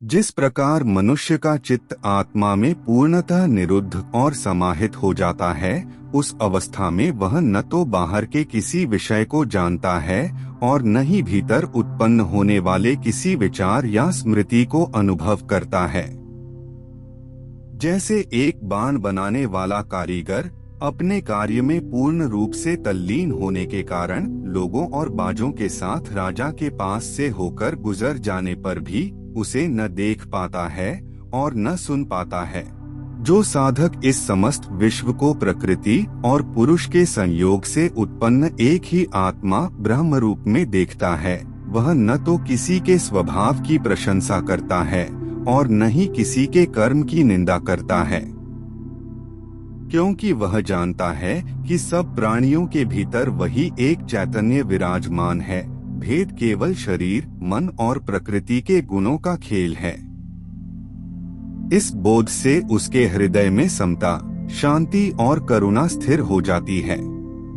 जिस प्रकार मनुष्य का चित्त आत्मा में पूर्णतः निरुद्ध और समाहित हो जाता है, उस अवस्था में वह न तो बाहर के किसी विषय को जानता है और न ही भीतर उत्पन्न होने वाले किसी विचार या स्मृति को अनुभव करता है। जैसे एक बाण बनाने वाला कारीगर अपने कार्य में पूर्ण रूप से तल्लीन होने के कारण लोगों और बाजों के साथ राजा के पास से होकर गुजर जाने पर भी उसे न देख पाता है और न सुन पाता है। जो साधक इस समस्त विश्व को प्रकृति और पुरुष के संयोग से उत्पन्न एक ही आत्मा ब्रह्म रूप में देखता है, वह न तो किसी के स्वभाव की प्रशंसा करता है और न ही किसी के कर्म की निंदा करता है, क्योंकि वह जानता है कि सब प्राणियों के भीतर वही एक चैतन्य विराजमान है। भेद केवल शरीर, मन और प्रकृति के गुणों का खेल है। इस बोध से उसके हृदय में समता, शांति और करुणा स्थिर हो जाती है।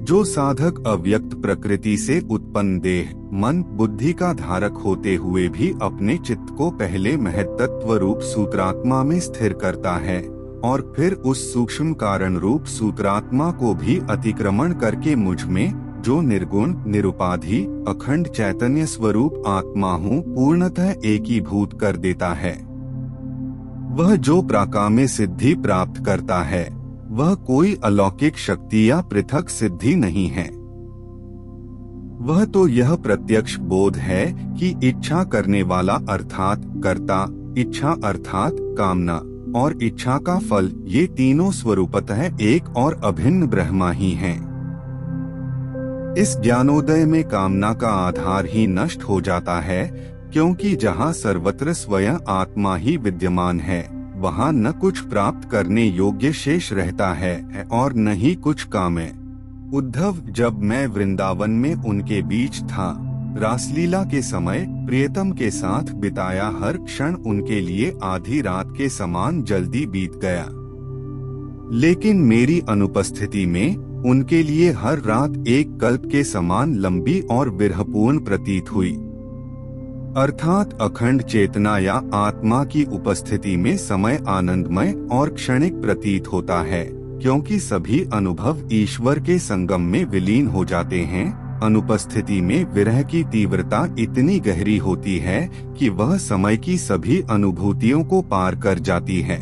जो साधक अव्यक्त प्रकृति से उत्पन्न देह, मन, बुद्धि का धारक होते हुए भी अपने चित्त को पहले महत्तत्व रूप सूत्रात्मा में स्थिर करता है और फिर उस सूक्ष्म कारण रूप सूत्रात्मा को भी अतिक्रमण करके मुझ में, जो निर्गुण, निरुपाधि, अखंड चैतन्य स्वरूप आत्मा हूँ, पूर्णतः एकीभूत कर देता है। वह जो प्राकाम्य सिद्धि प्राप्त करता है, वह कोई अलौकिक शक्ति या पृथक सिद्धि नहीं है। वह तो यह प्रत्यक्ष बोध है कि इच्छा करने वाला अर्थात कर्ता, इच्छा अर्थात कामना और इच्छा का फल, ये तीनों स्वरूपतः एक और अभिन्न ब्रह्मा ही हैं। इस ज्ञानोदय में कामना का आधार ही नष्ट हो जाता है, क्योंकि जहाँ सर्वत्र स्वयं आत्मा ही विद्यमान है, वहाँ न कुछ प्राप्त करने योग्य शेष रहता है और न ही कुछ काम्य। उद्धव, जब मैं वृंदावन में उनके बीच था, रासलीला के समय प्रियतम के साथ बिताया हर क्षण उनके लिए आधी रात के समान जल्दी बीत गया। लेकिन मेरी अनुपस्थिति में उनके लिए हर रात एक कल्प के समान लंबी और विरहपूर्ण प्रतीत हुई। अर्थात अखंड चेतना या आत्मा की उपस्थिति में समय आनंदमय और क्षणिक प्रतीत होता है, क्योंकि सभी अनुभव ईश्वर के संगम में विलीन हो जाते हैं। अनुपस्थिति में विरह की तीव्रता इतनी गहरी होती है कि वह समय की सभी अनुभूतियों को पार कर जाती है।